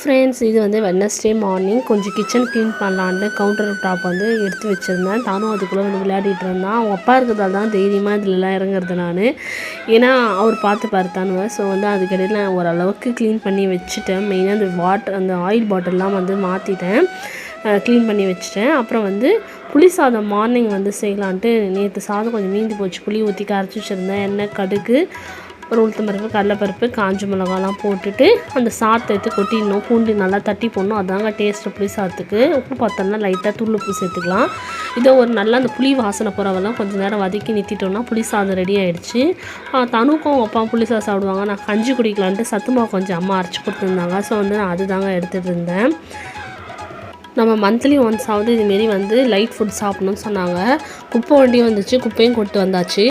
Friends, இது வந்து Wednesday morning கொஞ்சம் கிச்சன் க்ளீன் பண்ணலான்ட்டு கவுண்டர் டாப் வந்து எடுத்து வச்சுருந்தேன். தானும் அதுக்குள்ளே வந்து விளையாடிட்டு இருந்தான். அவங்க அப்பா இருக்கிறதால தான் தைரியமாக இதிலலாம் இறங்குறது நான். ஏன்னா அவர் பார்த்துப்பாரு தானுவை. ஸோ வந்து அதுக்கிடையில் நான் ஓரளவுக்கு க்ளீன் பண்ணி வச்சுட்டேன். மெயினாக அந்த ஆயில் பாட்டில்லாம் வந்து மாற்றிட்டேன், க்ளீன் பண்ணி வச்சுட்டேன். அப்புறம் வந்து புளி சாதம் மார்னிங் வந்து செய்யலான்ட்டு நேற்று சாதம் கொஞ்சம் மீந்து போச்சு. புளி ஊற்றி கரைச்சி வச்சுருந்தேன். எண்ணெய், கடுகு, ஒரு உளுத்தம்பருப்பு, கடலைப்பருப்பு, காஞ்ச மிளகாலாம் போட்டுட்டு அந்த சாதத்தை எடுத்து கொட்டிடணும். பூண்டு நல்லா தட்டி போடணும். அதாங்க டேஸ்ட்டு புளி சாதத்துக்கு. உப்பு பார்த்தோம்னா லைட்டாக தூள் உப்பு சேர்த்துக்கலாம். இதை ஒரு நல்லா அந்த புளி வாசனை போகிறவெல்லாம் கொஞ்சம் நேரம் வதக்கி நிறுத்திட்டோம்னா புளி சாதம் ரெடி ஆகிடுச்சு. தனுக்கும் அப்பா புளி சாதம் சாப்பிடுவாங்க. நான் கஞ்சி குடிக்கலான்ட்டு சத்து மாவு கொஞ்சம் அம்மா அரைச்சி கொடுத்துருந்தாங்க. ஸோ வந்து நான் அதுதாங்க எடுத்துகிட்டு இருந்தேன். நம்ம மந்த்லி ஒன்ஸாவது இதுமாரி வந்து லைட் ஃபுட் சாப்பிட்ணுன்னு சொன்னாங்க. குப்பை வண்டியும் வந்துச்சு, குப்பையும் கொண்டு வந்தாச்சு.